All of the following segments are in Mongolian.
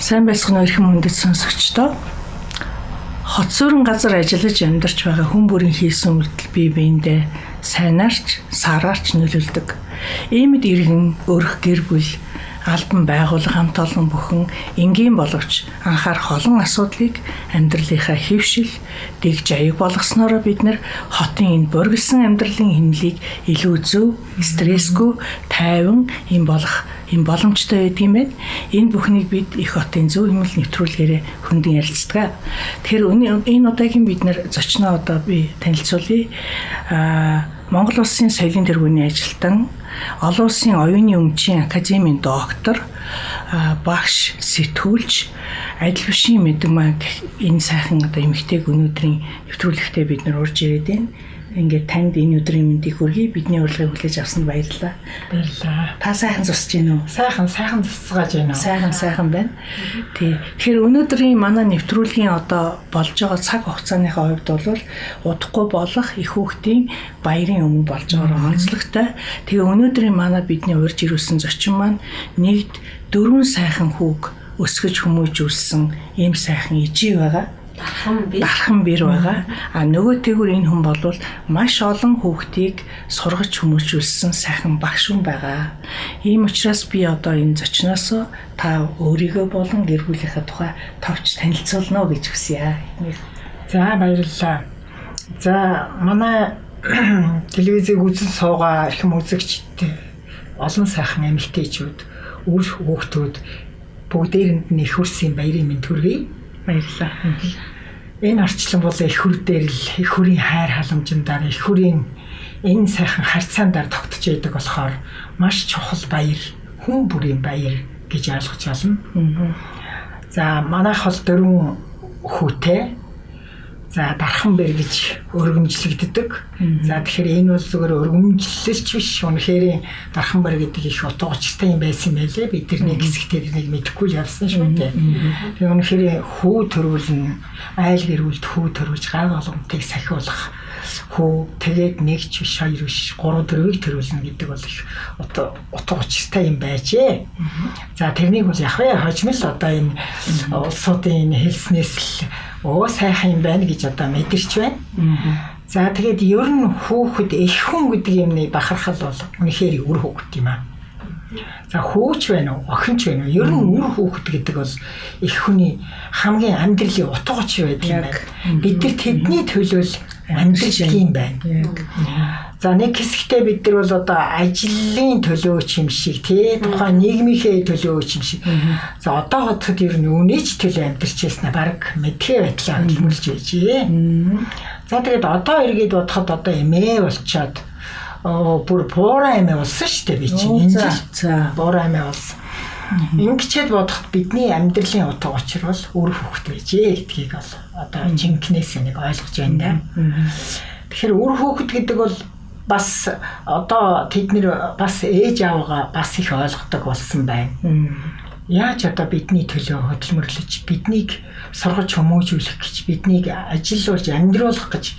Сайн байцгаана уу эрхэм хүндэт сонсогчдоо. Хот суурин газар ажиллаж амьдарч байгаа хүн бүрийн хийсэн үйлдэл бие биендээ сайнаарч, сараарч нөлөөлдөг. Иймд иргэн, өрх гэр бүл, албан байгууллага хамт олон бүхэн энгийн боловч анхаарах олон асуудлыг амьдралынхаа хэвшил, дэгж аяг болгосноор бид нар хотын энэ боргилсан амьдралын хэмнэлийг илүү зөв, стрессгүй, тайван юм боломжтой байдаг юм байна. Энэ бүхнийг бид их хотын зөв хэмнэл нэвтрүүлгээрээ хөндөн ярилцдаг. Тэгэхээр энэ удаагийн бид нар зочноо одоо би танилцуулъя. Монгол Улсын соёлын тэргүүний ажилтан, олон улсын оюуны өмчийн академийн доктор, багш, сэтгүүлч, адил бишийн мэдмаг энэ сайхан одоо эмэгтэйг өнөөдрийн нэвтрүүлэгтээ бид нар урьж ирээд байна. Ингээд танд энэ өдрийн мэндийг хүргэе. Бидний урилгыг хүлээж авсанд баярлалаа. Баярлалаа. Та сайхан зусж гин үү? Сайхан зусгааж байна уу? Сайхан байна. Тэгэхээр өнөөдрийн манай нэвтрүүлгийн одоо болж байгаа цаг хугацааныхаа хувьд бол удахгүй болох их хүүхдийн баярын өмнө болж байгаа онцлогтой. Тэгээ өнөөдрийн манай бидний урьж ирүүлсэн зочин маань нэгд 4 сайхан хүүг өсгөж хүмүүжүүлсэн ийм сайхан ижи байгаа. Дархан бэр байгаа. Нөгөөтэйгүр энэ хүн бол маш олон хүүхдийг сургаж хүмүүжүүлсэн сайхан багш хүн байгаа. Ийм учраас би одоо энэ зочноос та өөрийгөө болон гэр бүлийнхээ тухай товч танилцуулна гэж хүсье. За баярлалаа. За манай телевизийг үзэн суугаа эрхэм үзэгчтэй олон сайхан эмэгтэйчүүд, үр хүүхдүүд бүгдээрэнд нь их хүрсэн баярын мэнд хүргэе. Баярлалаа. Энэ орчлон бол их хүр дээр л их хүрийн хайр халамжиндаар их хүрийн энэ сайхан харьцаандаар тогтож яадаг болохоор маш чухал баяр, хүн бүрийн баяр гэж ойлгож байна. За манайх бол 4 хүүтэй. За дархан бэр гэж өргөмжлөгддөг. За тэгэхээр энэ бол зүгээр өргөмжлөлч биш. Үнэхээр дархан бэр гэдэг их утга учиртай юм байсан байлээ. Бид тэрний хэсэгтээ тэрнийг мэдэхгүй явсан шүү дээ. Тэгээ үнэхээр хүү төрүүлнэ, айл гэр бүлд хүү төрүүлж гай болгомтыг сахиулах хүү тэгээд нэг ч биш, 2 биш, 3 4-ийг төрүүлнэ гэдэг бол их утга учиртай юм байжээ. За тэрнийг бол яг хожмол одоо энэ улсуудын хэлснээс л сайхан юм байна гэж одоо мэдэрч байна. За тэгээд ер нь хүүхэд их хүн гэдэг юмны бахархал бол үнэхээр үр хүүхэд юм аа. За хүүч байна уу, охинч байна уу? Ер нь үр хүүхэд гэдэг бол их хүний хамгийн амьдралын утга учир байдаг юм байна. Бид нар тэдний төлөө амьдарч юм байна. За нэг хэсэгтээ бид нар бол одоо ажлын төлөө юм шиг тий тухайн нийгмийнхээ төлөө юм шиг. За одоо хотод ер нь үнэч төлөө амьдарч яснаа баг мэдхээ байдлаа хэлмэлж байжээ. За тэгээд одоо эргээд бодоход одоо эмээ болчоод бүр буурай эмээ болсон шүү дээ би чинь. За буурай эмээ болсон. Ингэчээд бодоход бидний амьдралын утга учир бол үр хүүхэд байжээ гэдгийг бол одоо жинкнээс нэг ойлгож байна да. Тэгэхээр үр хүүхэд гэдэг бол бас одоо тэд нэр бас ээж аваагаа бас их ойлгодог болсон байна. Яаж одоо бидний төлөө хөдөлмөрлөж, биднийг сургаж хүмүүжүүлэх гэж, биднийг ажилуулж, амьдруулах гэж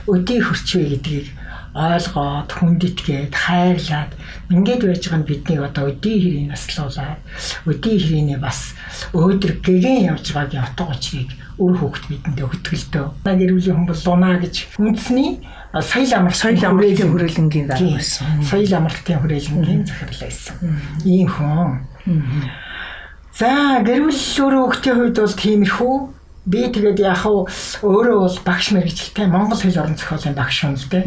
өдий хөрчвэ гэдгийг ойлгоод, хүндэтгээд, хайрлаад ингээд байж байгаа нь биднийг одоо өдий хэрийн наслуулаад, өдий хэрийн бас өөдрөг гэгэн явж байгаагийн утга учирыг үр хүүхэд бидэнд өгдгөлдөө. Гэр бүлийн хүн бол лунаа гэж үндэсний соёл амралтын хүрээлэнгийн дарга байсан. Соёл амралтын хүрээлэнгийн захирал байсан. Ийм хүн. За гэр бүл хүүхдийн хувьд бол тиймэрхүү. Би тэгээд яг өөрөө бол багш мэргэжилтэй Монгол хэл орон зохиолын багш хүн л дээ.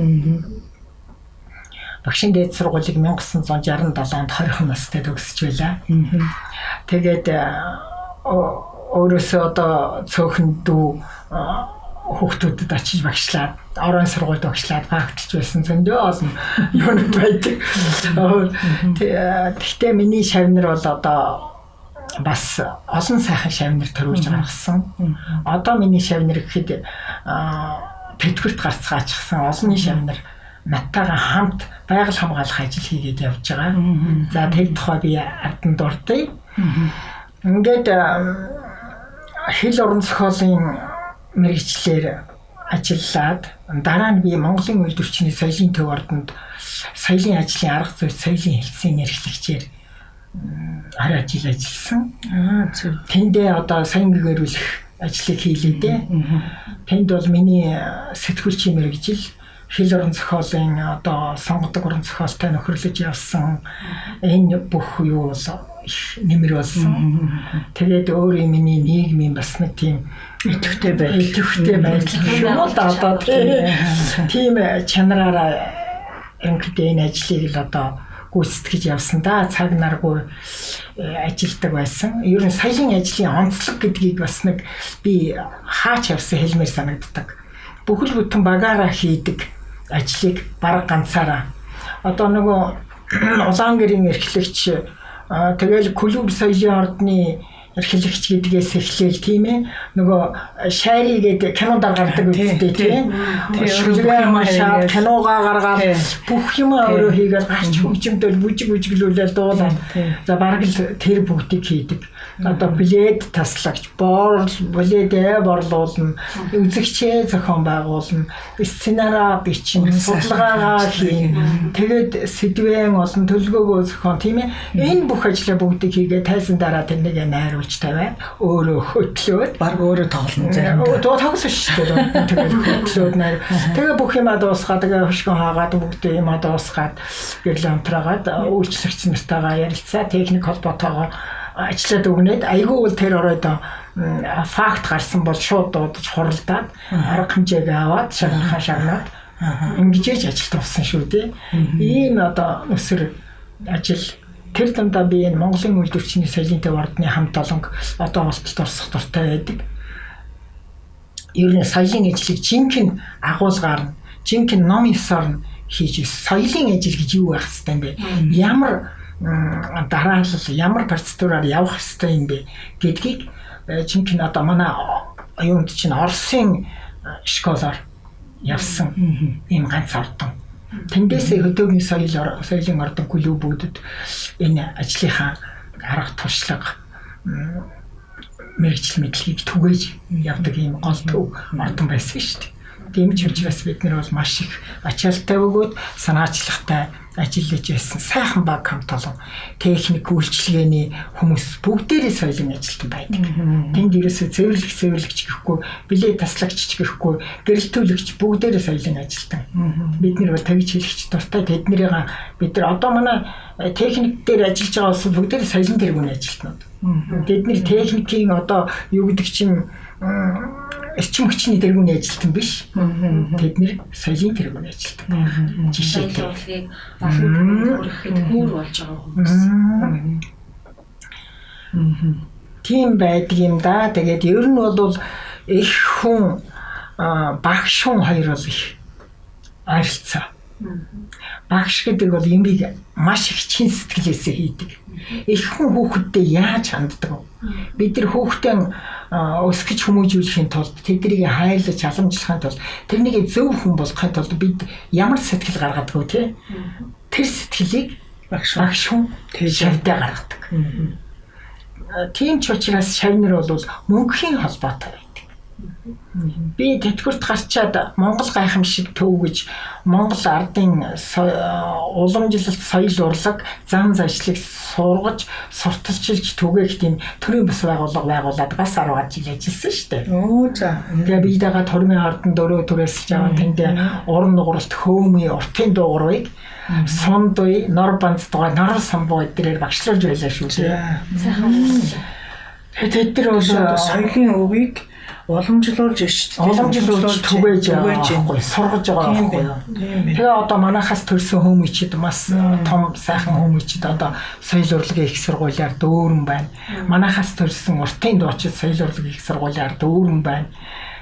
Багшийн дээд сургуулийг 1967 онд 20 настай төгсөж байлаа. Тэгээд өөрөөсөө одоо цөөхөн дүү хүүхдүүдэд очиж багшлаад, орон сургуульд багшлаад багталж байсан зөндөө олон юмуд байдаг. Тэгтээ миний шавнар бол одоо бас олон сайхан шавнар төрүүлж гаргасан. Одоо миний шавнар гэхэд тэтгэврт гарцгаачихсан олонний шавнар надтайгаа хамт байгаль хамгаалах ажил хийгээд явж байгаа. За тэг тухай би ардан дурдъя. Ингээд хэл орон зохиолын мэргэжлэр ажиллаад дараа нь би Монголын үйлдвэрчний соёлын төв ордонд соёлын ажлын арга зүй соёлын хэлтсийн эрхлэгчээр арай ажилласан. Зөв. Тэндээ одоо сайн гэрүүлэх ажлыг хийлээ дээ. Тэнд бол миний сэтгүүлч мэрэгжил хэл орон зохиолын одоо сонгодог орон зохиолтой нөхөрлөж явсан энэ бүх юу бол их нэмэр болсон. Тэгээд өөрөө миний нийгмийн бас нэг тийм идэвхтэй байдал юм да одоо тийм чанараараа ингээд энэ ажлыг л одоо гүйцэтгэж явсан да. Цаг наргүй ажилдаг байсан. Ер нь соёлын ажлын онцлог гэдгийг бас нэг би хаач явсан хэлмээр санагддаг. Бүхэл бүтэн багаараа хийдэг ажлыг бараг ганцаараа. Одоо нөгөө Улаангэрийн эрхлэгч тэгэл клуб соёлын ордны эрхлэгч гэдгээс эхлээл тийм ээ. Нөгөө шайри гэдэг кинонд гаргадаг үстэй тийм. Шүлгээ машаа киногаа гаргаад бүх юм өөрөө хийгээл гарч хөгжимдөл бүжиглүүлэл дуулаад за бараг л тэр бүгдийг хийдэг. Одоо билет таслагч, билетээ борлуулна, үзэгчээ зохион байгуулна, сценараа бичнэ, судалгаагаа хийн. Тэгээд сэдвэн олон төлөвлөгөөгөө зохион тийм ээ. Энэ бүх ажлаа бүгдийг хийгээ тайсан дараа тэрнийг найруулж тавиад өөрөө хөтлөөд баг өөрөө тоглоно зарим. Тоглоно шүү дээ. Тэгээд хөтлөөд найр. Тэгээ бүх юмаа дуусгаад тэгээ хөшгөн хаагаад бүгд юмаа дуусгаад гэрэл амтраагаад үйлчлэгч нартайгаа ярилцаа, техник холбоотойгоо ажиллаад өгнөд айгүй бол тэр оройд факт гарсан бол шууд дуудаж хуралдаад арга хэмжээг аваад шагнаад ингэж ажил туссан шүү дээ. Ийм одоо өсөр ажил тэр дандаа би энэ Монголын үйлдвэрчний соёлын төв ордны хамт олонг одоо болтолд орсох дуртай байдаг. Ер нь соёлын ажлыг жинхэнэ агуулгаар нь жинхэнэ ном ёсоор нь хийж соёлын ажил гэж юу байх хэвээр юм бэ? Ямар дараалал ямар процедураар явах хэвээр юм бэ гэдгийг жинхэнэ одоо манай юунд чинь Оросын школоор явсан ийм ганц ордон. Тэндээсээ хөдөөгийн соёлын ордон клубүүдэд энэ ажлынхаа арга туршлага мэргэжил мэдлэгийг түгээж явдаг ийм гол төв ордон байсан шүү дээ. Тийм ч учраас бид нар бол маш их ачаалттай бөгөөд санаачлагтай ажиллаж байсан сайхан баг хамт олон техник үйлчилгээний хүмүүс бүгдээрээ соёлын ажилтан байдаг. Тэнд ерөөсөө цэвэрлэгч гэхгүй, билет таслагч гэхгүй, гэрэлтүүлэгч бүгдээрээ соёлын ажилтан. Бид нар бол тавьж хэлэгч дуртай тэднэрийг бид нар одоо манай техник дээр ажиллаж байгаа улс бүгдээрээ соёлын тэргүүний ажилтнууд. Бид нар техникийн одоо юу гэдэг чинь эрчим хүчний тэргүүний ажилтан биш. Тэд нэр соёлын тэргүүний ажилтан. Жишээлбэл өргөхэд хөр болж байгаа хүмүүс. Тийм байдаг юм да. Тэгээд ер нь бол их хүн багш хүн хоёр бол их ойролцоо. Багш гэдэг бол юмыг маш их чин сэтгэлээсээ хийдэг. Их хүн хүүхэдтэй яаж ханддаг вэ? Бид нар хүүхдээ өсгөж хүмүүжүүлэхийн тулд тэднийг хайрлаж халамжлахын тулд тэрнийг зөв хүн болгохын тулд бид ямар сэтгэл гаргадаг вэ те? Тэр сэтгэлийг багш хүн шавьдаа гаргадаг. Тийм ч учраас шавнар бол мөнхийн холбоотой байдаг. Би тэтгэврт гарчаад Монгол гайхамшиг төв гэж Монгол ардын уламжлалт соёл урлаг зам зажлыг сургаж сурталчилж түгээх тийм төрийн бас байгууллага байгуулад бас 10 жил ажилласан шүү дээ. За. Тэгээ би дагаад төрийн ардын дөрөв төрөөсөж аваад тэндээ уран нугаралт хөөмийн уртын дуугарыг сундуй нор банцдгаа нор самбуу эдгээр багшлуулж байлаа шүү дээ. Тэд нар бол соёлын өвийг уламжлуулж түгээж байгаа сургаж байгаа байхгүй юу. Тэгээ одоо манайхаас төрсэн хүмүүчид бас том сайхан хүмүүчид одоо соёл урлагийн их сургуулиар дүүрэн байна. Манайхаас төрсэн уртын дуучид соёл урлагийн их сургуулиар дүүрэн байна.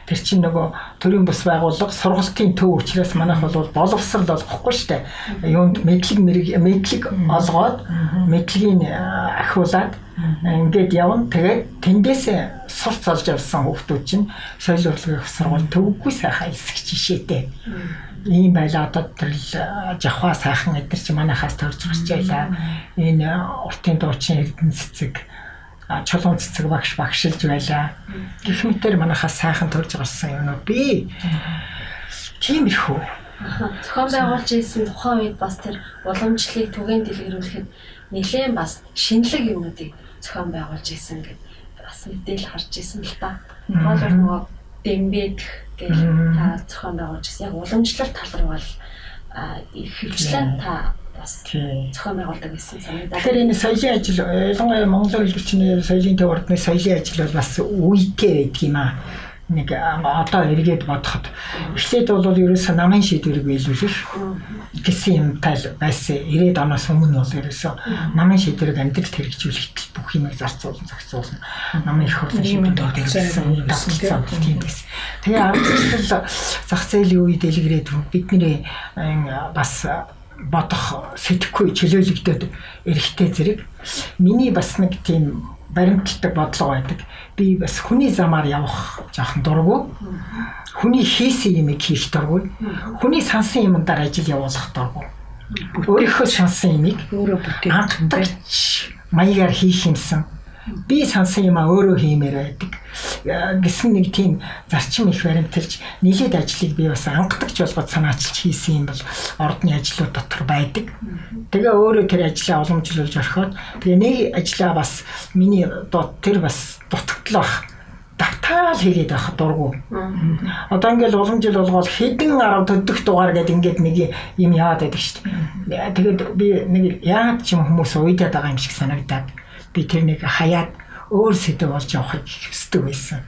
Тэр чинь нөгөө төрийн бас байгууллага сургалтын төв учраас манайх бол боловсрал болохгүй шүү дээ. Юунд мэдлэг олгоод мэдлэгийг ахиулаад ингээд явна. Тэгээд тэндээсээ сурч олж авсан хүмүүс чинь соёл урлагийн сургууль төвгүй сайхан эсэх жишээтэй. Ийм байлаа одоо тэр жавхаа сайхан эдгээр чинь манайхаас төрж гарч байлаа. Энэ уртын дуучин эрдэнэ цэцэг чулуун цэцэг багшилж байлаа. Гэх мэтээр манайхаас сайхан төрж гарсан юм уу би. Тиймэрхүү. Зохион байгуулж ирсэн тухайн үед бас тэр уламжлалыг түгээн дэлгэрүүлэхэд нэлээд бас шинэлэг юмнуудыг зохион байгуулж исэн гэдэг бас мэдээлэл харж исэн л та. Хоолой нөгөө Дембэд гэж та зохион байгуулж исэн. Яг уламжлалт тал руу бол хөвчлэн та бас зохион байгуулдаг гэсэн санагдаа. Тэгэхээр энэ соёлын ажил ялангуяа Монгол хэлбэрчний соёлын төв ордны соёлын ажил бол бас үетэй байдаг юм аа. Нэг одоо эргээд бодоход эхлээд бол ерөөсөө намын шийдвэрийг биелүүлэх гэсэн юмтай байсан. 90-ад оноос өмнө бол ерөөсөө намын шийдвэрийг амьдралд хэрэгжүүлэхэд бүх юмыг зарцуулна, зохицуулна. Намын их хурлын шийдвэрүүд хэрэгжүүлсэн давталцаа тийм байсан. Тэгээ ард зах зээлийн үе дэлгэрээд бидний бас бодох сэтгэхгүй чөлөөлөгдөд эрэхтэй зэрэг миний бас нэг тийм баримталдаг бодлого байдаг. Би бас хүний замаар явах жоохон дурггүй. Хүний хийсэн юмыг хийх дурггүй. Хүний сансан юмдаар ажил явуулах дурггүй. Өөрийнхөө сансан юмыг өөрөө бүтээх маягаар хийх юмсан. Би сансан юмаа өөрөө хиймээр байдаг гэсэн нэг тийм зарчим их баримталж нийлээд ажлыг би бас анхдагч болгоод санаачилж хийсэн юм бол ордны ажлууд дотор байдаг. Тэгээ өөрөө тэр ажлаа уламжлуулж орхиод тэгээ нэг ажлаа бас миний тэр бас дутагдлах давтаал хийгээд байх дурггүй. Одоо ингээл уламжил болгоод хэдэн 10 40 дугаар гэдэг ингээд нэг юм яваад байдаг шүү дээ. Тэгээд би нэг яагаад ч юм хүмүүс уйдаад байгаа юм шиг санагдаад би тэрнийг хаяад өөр сэдв болж явахыг хүсдэг байсан.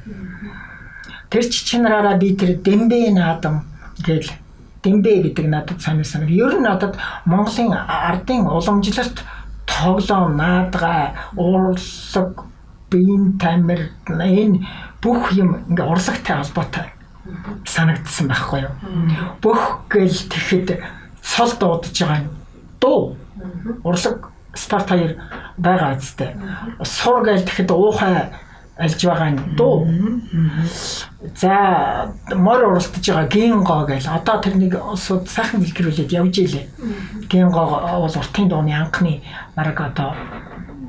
Тэр чичнараараа би тэр Дембэ наадам гэл Дембэ гэдэг надад санагдсан. Ер нь надад Монголын ардын уламжлалт тоглоом наадгаа урлаг биеийн тамир энэ бүх юм ингээ урлагтай холбоотой санагдсан байхгүй юу? Бүх гэл тэгэхэд цол дуудаж байгаа дуу урлаг спорт хоёр байгаа үстэй. Сур гээл тэгэхэд уухай альж байгаа нь дуу. За мор уралдаж байгаа гингоо гээл одоо тэрнийг улсууд сайхан дэлгэрүүлээд явж ийлээ. Гингоо бол уртын дууны анхны мараг одоо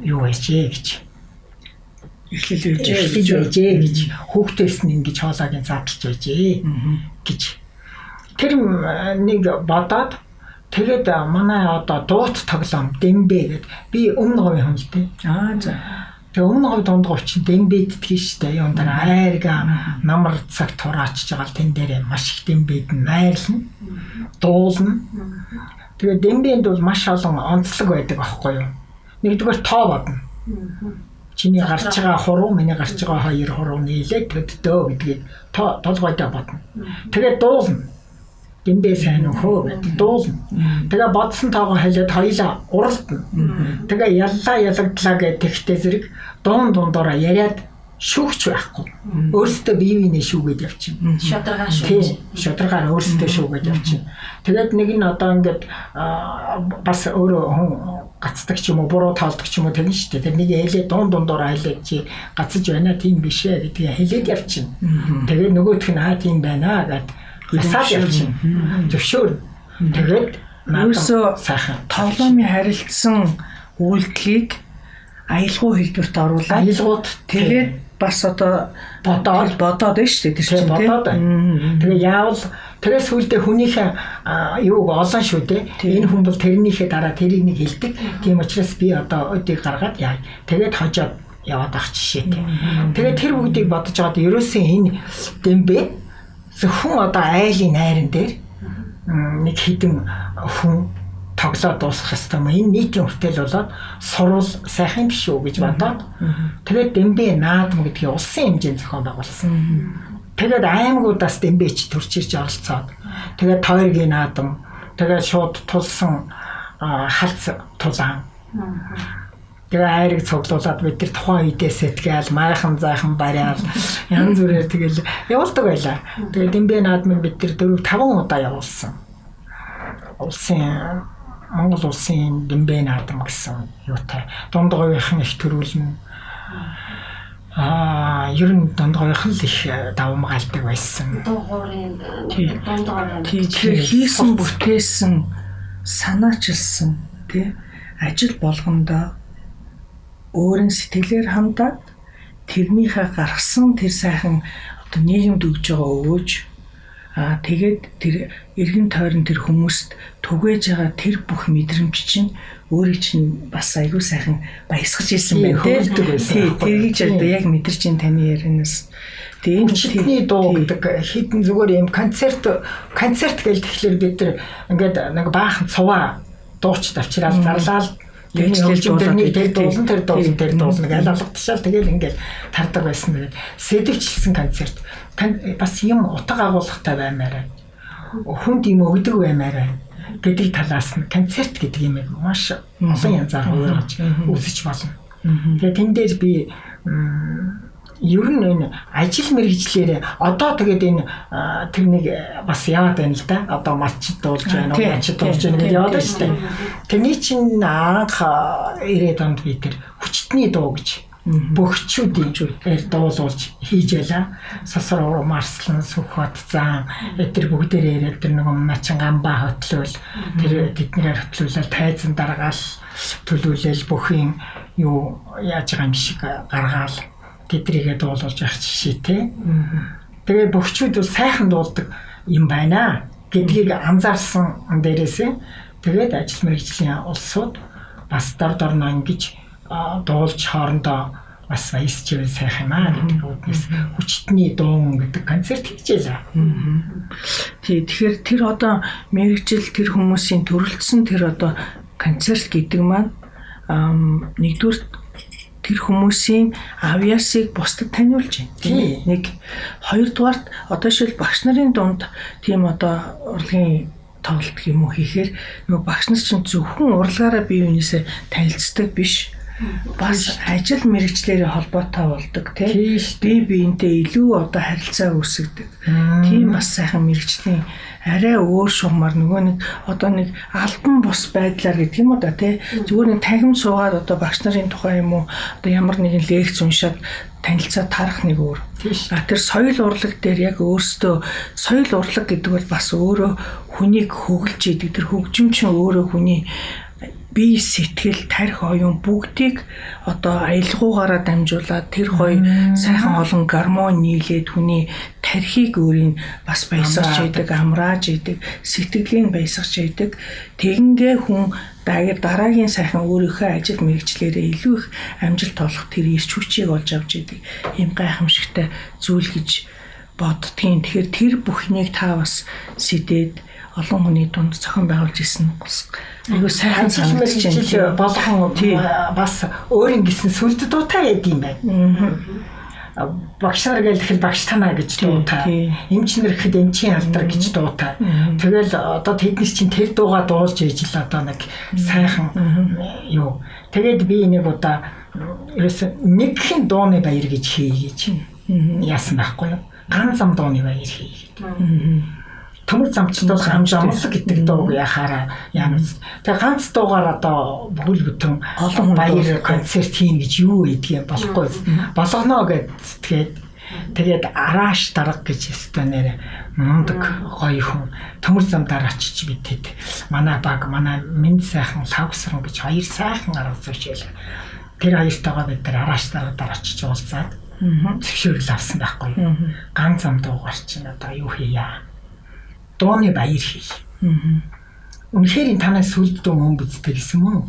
юу байжээ гэж. Эхлэж байжээ гэж хүүхдээс нь ингэж хоолойг задлж байжээ гэж. Тэр нэг бодоод тэгээд манай одоо дуут тоглоом Дембэ гэдэг би өмнө говийн хүн л дээ. За. Тэгээ өмнө говь дундгов чинь Дембэд тгий штэ. Юун дээр айрга намар цаг тураачж байгаа л тэн дээр маш их Дембэд найрлна. Дуулна. Тэгээ Дембэнд бол маш олон онцлог байдаг аахгүй юу? Нэгдүгээр тоо бодно. Чиний гарч байгаа хуруу, миний гарч байгаа хоёр хуруу нийлээд тэгэд дөө гэдгийг толгойдоо бодно. Тэгээ дуулна. Дембэ сайн уу гэдэг дуулна. Тэгээ бодсон тоогоо халиад хоёлаа уралдана. Тэгээ яллаа ялагдлаа гэхдээ зэрэг дундороо яриад шүүгч байхгүй. Өөрсдөө бие биенээ шүүгээд явчихна. Шударгаа шүүж. Шударгаар өөрсдөө шүүгээд явчихна. Тэгээд нэг нь одоо ингээд бас өөрөө хүн гацдаг ч юм уу, буруу таалдаг ч юм уу тэгнэ шүү дээ. Тэр нэг хэлээ дундороо хэлээд чи гацж байна тийм биш ээ гэдгийг хэлээд явчихна. Тэгээд нөгөөх нь тийм байна гэд асаад явчихна. Зөвшөөр. Тэгээд ерөөсөө тоглоомын харилцсан үйлдэлийг аялгау хэлбэрт оруулаад аялгууд тэгээд бас одоо бодоод байна шүү дээ. Тэр чинь бодоод байна. Тэгээ яавал тэгээ сүүлдээ хүнийхээ юуг олон шүү дээ. Энэ хүн бол тэрнийхээ дараа тэрийг нэг хэлдэг. Тийм учраас би одоо өдийг гаргаад яа. Тэгээд хожоод яваад ах жишээтэй. Тэгээд тэр бүгдийг бодож байгаад ерөөсөө энэ Дембэ зөвхөн одоо айлын найран дээр нэг хідэн хүн тоглоод дуусгах хэрэгтэй юм. Энэ нийтийн хүртэл болоод сурвал сайхан биш үү гэж бодоод тэгээд Дембэ наадам гэдгийг улсын хэмжээнд зохион байгуулсан. Тэгээд аймагуудаас Дембэч төрч ирж оролцоод тэгээд тойргийн наадам тэгээд шууд тулсан халц тулаан. Тэгээ айрыг цуглуулад бид тэр тухайн үедээ сэтгээл майхан зайхан бариад янз бүрээр тэгэл явуулдаг байлаа. Тэгээ Дембэ наадмыг бид тэр 4-5 удаа явуулсан. Монгол улсын Дембэ наадам гэсэн юутай дундговийнхан их төрүүлнэ. Ер нь дундговийнхан л их давмгаалдаг байсан. Дугуурын дундгоор тэгэхээр хийсэн бүтээсэн санаачилсан тий ажил болгондоо өөрийн сэтгэлээр хандаад тэрнийхээ гаргасан тэр сайхан одоо нийгэмд өгж байгаа өвөөж Тэгээд тэр эргэн тойрон тэр хүмүүст түгээж байгаа тэр бүх мэдрэмж чинь өөрийг чинь бас аягүй сайхан баясгаж ирсэн байна тийм. Тэргийж одоо яг мэдэрч ин таны ярианаас. Тэгээд энэ читний дуу гэдэг хитэн зүгээр юм концерт гэж тэгэхээр бид нар ингээд нэг баахан цуваа дууч тавчраад зарлаад тэр дуулна гэж алгадчихал тэгэл ингээд тардаг байсан. Тэгээд сэдвчлсэн концерт бас юм утга агуулгатай баймаарай. Хүнд юм өгдөг баймаарай гэдэг талаас нь концерт гэдэг юм маш олон янзаар хуургаж үзэж болно. Тэгээд тэн дээр би ер нь энэ ажил мэргэжлэр одоо тэгээд энэ тэр нэг бас яваад байна л да. Одоо матч дуулж байна, матч дуулж байна гэж яваад шүү дээ. Тэрний чинь анх 90-ад онд би тэр хүчтний дуу гэж бөхчүүдийн дуулуулж хийж байла. Сосроо Марслан Сүхбат зан тэр бүгдээрээ ирээд тэр нэг Мачангамба хөтлөөл тэр тэднээр хөтлүүлэл тайзан даргаал төлүүлэл бүхийн юу яаж байгаа юм шиг гаргаал тэдрийгээ дуулуулж явах жишээтэй. Тэгээ бөхчүүд бол сайхан дуулдаг юм байна гэдгийг анзаарсан дээрээсээ тэгээд ажил мэргэжлийн улсууд бас дорно ингэж дуулж хоорондоо бас баясч байв сайхан юм гэдэг үүднээс хүчтний дуун гэдэг концерт хийжээ. Тэгэхээр тэр одоо мэргэжил тэр хүмүүсийн төрөлдсөн тэр одоо концерт гэдэг маань нэгдүгээр тэр хүмүүсийн авьяасыг бусдад таниулж байна. Нэг хоёрдугаарт одоо шил багш нарын дунд тийм одоо урлагийн тоглолт юм уу хийхээр нөгөө багш нар чинь зөвхөн урлагаараа бие биенээсээ танилцдаг биш. Бас ажил мэргэжлэрээ холбоотой болдог тийм. Бие биентэй илүү одоо харилцаа үүсгдэг. Тийм бас сайхан мэргэжлийн арай өөр шугамар нөгөө нэг одоо нэг альбан бус байдлаар гэдэг юм уу да тий. Зүгээр нэг танхим суугаад одоо багш нарын тухай юм уу одоо ямар нэгэн лекц уншаад танилцаад тарах нэг өөр. Тэр соёл урлаг дээр яг өөрсдөө соёл урлаг гэдэг бол бас өөрөө хүнийг хөглж идэг. Тэр хөгжим чинь өөрөө хүний бие сэтгэл тарих оюун бүгдийг одоо аялгуугаараа дамжуулаад тэр гоё сайхан олон гармон нийлээд хүний тархийг өөрийн бас баясгаж идэг, амрааж идэг, сэтгэлийн баясгаж идэг. Тэгингээ хүн дараагийн сайхан өөрийнхөө ажил мэргэжлэрээ илүү их амжилт олох тэр ирч хүчийг олж авч идэг. Ийм гайхамшигтай зүйл гэж боддгийн. Тэгэхээр тэр бүхнийг та бас сэдээд олон хүний дунд зохион байгуулж ирсэн бас айгуу сайхан санагдаж байна. Болгон бас өөрийн гэсэн сүлд дуутай яд юм байна. Багш нар гэхэл багш танаа гэж дуутай. Эмч нар гэхэд эмчийн алдар гэж дуутай. Тэгэл одоо тэднес чинь тэр дуугаа дуулж ижил одоо нэг сайхан юу. Тэгээд би нэг удаа ерөөсө нэгхэн дууны баяр гэж хийгээж яасан байхгүй юу? Ганц зам дууны баяр хийгээд. Төмөр замчд бол хамжаамл гэдэг дууг яхаараа яана. Тэгээ ганц дуугаар одоо бүхэл бүтэн олон баяр концерт хийн гэж юу гэдгийг болохгүй. Болгоно гэд тэгээд арааш дарга гэж өстой нэр мундаг гоё хүн төмөр замдаар очиж битэд манай баг манай минь сайхан лавсран гэж хоёр сайхан арга зүйч байлаа. Тэр хоёртойгоо бид нар арааш даргаар очиж уулзаад зөвшөөрөл авсан байхгүй. Ганц зам дуугаар чинь одоо юу хийя? Дууны баяр хий. Үнэхээр энэ танаас сүлд дуу мөн бичдэг гэсэн мөн.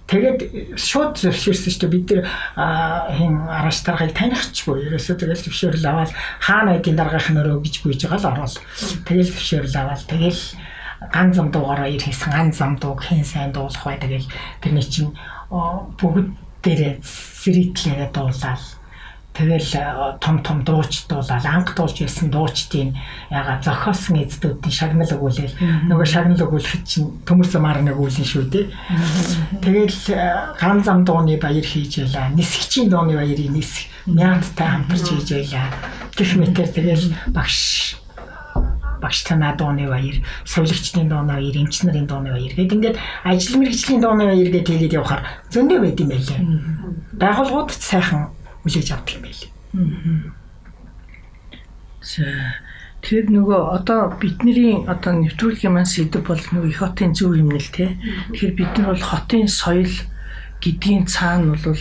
Тэгээд шууд зөвшөөрсөн шүү дээ. Бид нар хин арааш даргаыг танихчгүй. Ерөөсөө тэгэл зөвшөөрөл аваад хаана эдийн даргаахын өрөө гэж гүйж байгаа л орол. Тэгэл зөвшөөрөл аваад тэгэл ганц зам дуугаараа ир хийсэн ганц зам дууг хэн сайн дуулах бай. Тэгэл тэрний чинь бүгд дээрээ сэритлээрээ дуулаад тэгэл том дууч дуулаад анх дуулж байсан дуучдын яга зохиосон эздүүдийн шагнал өгүүлэл нөгөө шагнал өгүүлэхэд чинь төмөр замаар нэг үүлэн шүү дээ. Тэгэл ганц зам дууны баяр хийж байлаа. Нисгчийн дууны баярыг нисэх мяаттай хамтарч хийж байлаа. Гэх мэтэр тэгэл багш танаа дууны баяр, сувлагчдын дууны баяр, эмч нарын дууны баяр гэдэг ингээд ажил мэргэжлийн дууны баяр гэдэг тэгээд явахаар зөндөө байд юм байлаа. Байгууллагууд ч сайхан үлээж авдаг юм байл. Тэр нөгөө одоо бидний одоо нэвтрүүлгийн маань сэдв бол нөгөө их хотын зөв юм нэл те. Тэгэхээр бид нар бол хотын соёл гэдгийн цаана бол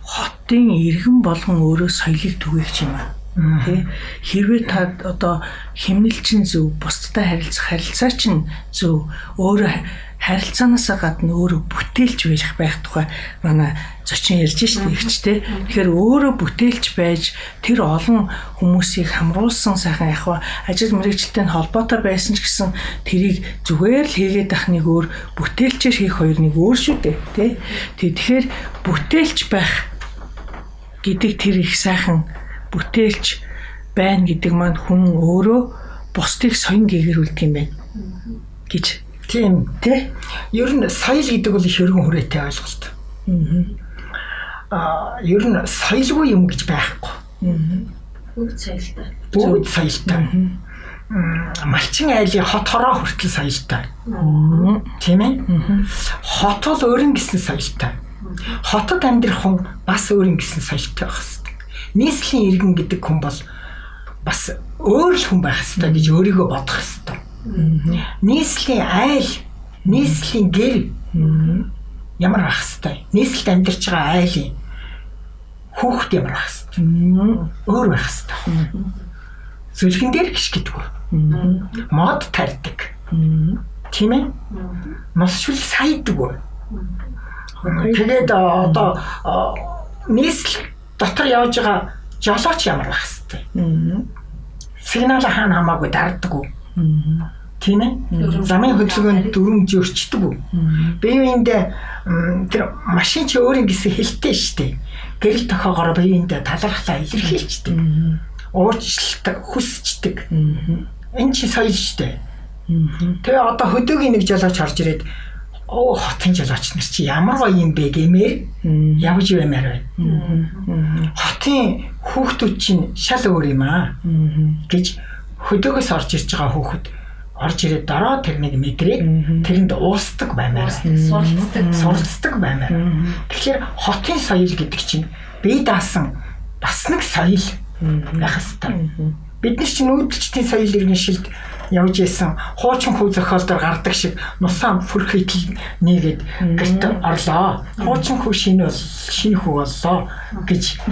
хотын иргэн болгон өөрөө соёлыг түгээх юм аа. Тэ хэрвээ та одоо хэмнэл чинь зөв, бусдтай харилцаа чинь зөв, өөрөө харилцаанаасаа гадна өөрөө бүтээлч байх тухай манай зочин ярьж штэ ихчтэй. Тэгэхээр өөрөө бүтээлч байж тэр олон хүмүүсийг хамруулсан сайхан яг ажил мэргэжилтэй холбоотой байсан ч гэсэн тэрийг зүгээр л хийгээд ахныг өөр бүтээлчээр хийх хоёр нэг өөр шүү дээ, тий. Тэгэхээр бүтээлч байх гэдэг тэр их сайхан бүтээлч байна гэдэг маань хүн өөрөө бусдыг соён гээгэрүүлдэг юм байна гэж. Тийм тий. Ер нь соёл гэдэг бол их өргөн хүрээтэй ойлголт. Ер нь соёлгүй юм гэж байхгүй. Бүгд соёлтой. Бүгд соёлтой. Малчин айлын хот хороо хүртэл соёлтой. Тийм ээ. Хот бол өөрийн гэсэн соёлтой. Хотод амьдрах хүн бас өөрийн гэсэн соёлтой байх хэрэгтэй. Нийслэлийн иргэн гэдэг хүн бол бас өөр л хүн байх хэрэгтэй гэж өөрийгөө бодох хэрэгтэй. Нийслэлийн айл, нийслэлийн гэр ямар байх хэрэгтэй? Нийслэлд амьдарч байгаа айлын хүүхэд ямар байх хэрэгтэй? Өөр байх хэрэгтэй. Зүлгэн дээр гიშ гэдэггүй. Мод тарьдаг. Тийм ээ? Мос шүл сайддаг. Тэгээд одоо нийслэл дотор явж байгаа жолооч ямар байх хэрэгтэй? Сигнал хаана хамаагүй дарддаг. Тийм ээ? Замын хөдөлгөөнд дүрмж өрчдөг. Биеиндээ тэр машин ч өөрийн гэсэн хэлтэй штеп. Гэрэл тохоогоор биеиндээ талархлаа илэрхийлждэг. Уучлалт хүсчдэг. Энэ чи соёл штеп. Тэгээ одоо хөдөөгийн нэг жолооч орж ирээд хотын жолооч нар чи ямар гоё юм бэ гэмээр явж ивэмээр байна. Хотын хүүхдүүд чинь шал өөр юм аа гэж хөдөөгөөс орж ирж байгаа хүүхэд орж ирээд дараа тэрнийг мэдрээд тэрэнд уусдаг баймаар суралцдаг баймаар. Тэгэхээр хотын соёл гэдэг чинь бие даасан бас нэг соёл байх ёстой. Бид нар чинь нүүдэлчдийн соёл иргэншилд явж исэн хуучин хүү зохиолдоор гардаг шиг нусаа фүрх хитл нэгээд гэрт орлоо. Хуучин хүү шинэ хүү боллоо гэж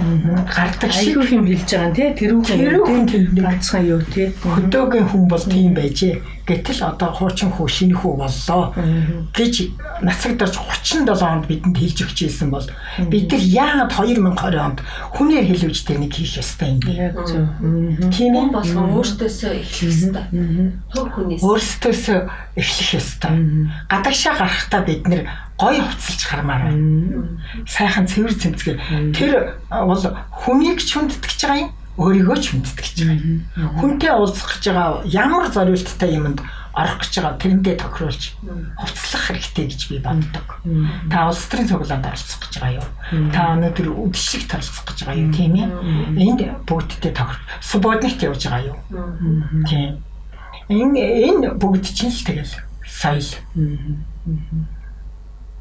гардаг шиг юм хэлж байгаа тий. Тэрүүхэн ганцхан юу тий. Хөдөөгийн хүн бол тийм байжээ. Гэтэл одоо хуучин хүү шинэ хүү боллоо гэж нацагдаж 37 онд бидэнд хэлж өгч ирсэн бол бид нар яагаад 2020 онд хүнээр хэлвэж тэрнийг хийх ёстой юм бэ? Тийм юм болгон өөртөөсөө эхлэх ёстой. Хөв хүнээс өөртөөсөө эхлэх ёстой. Гадагшаа гарахдаа бид нэр гоё хувцалж хармаар байна. Сайхан цэвэр цэмцгээ. Тэр бол хүнийг ч хүндэтгэж байгаа юм. Өөрийгөө ч хүндэтгэж байгаа юм. Хүнтэй уулзах гэж байгаа ямар зориулттай юмд орох гэж байгаа тэрэндээ тохируулж хувцлах хэрэгтэй гэж би боддог. Та улс төрийн цуглаанд оролцох гэж байгаа юу? Та өнөөдөр үдшиг таралцах гэж байгаа юу? Тийм ээ. Энд бүгдтэй тохирол. Субординат явж байгаа юу? Тийм. Энэ бүгд чинь л тэгэл соёл.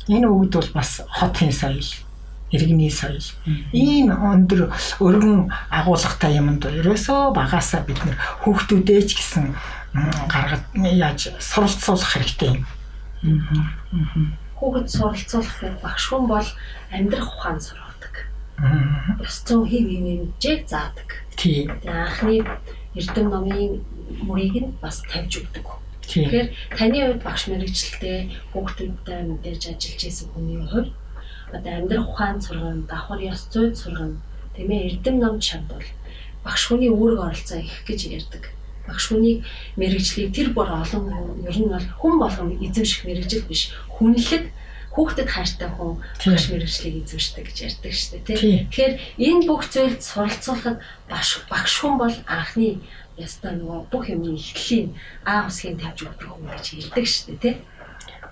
Энэ бүгд бол бас хотын соёл, иргэний соёл. Ийм өндөр өргөн агуулгатай юмд ерөөсөө багаасаа бид нэр хүүхдүүдээ ч гэсэн гаргаж яаж суралцуулах хэрэгтэй юм. Хүүхэд суралцуулах багш хүн бол амьдрах ухаан сургадаг. Ёс зүйн хэв хэмжээг заадаг. Тийм. Анхны эрдэм номын мөрийг нь бас тавьж өгдөг. Тэгэхээр таны хувьд багш мэргэжилтэй хүүхдүүдтэй мэдээж ажиллаж исэн хүний хувьд одоо амьдрах ухаан сургана, давхар ёс зүйн сургана, тийм ээ эрдэм ном чамд бол багш хүний үүрэг оролцоо их гэж ярьдаг. Багш хүний мэргэжлийг тэр бүр олон ер нь бол хүн болгон эзэмших мэргэжил биш. Хүнлэг хүүхдэд хайртай хүн багш мэргэжлийг эзэмшдэг гэж ярьдаг шүү дээ, тийм. Тэгэхээр энэ бүх зүйлд суралцуулахад багш хүн бол анхны ястаа нөгөө бүх юмны эхлэлийн аа усгийн тавьж өгдөг хүн гэж хэлдэг шүү дээ, тийм.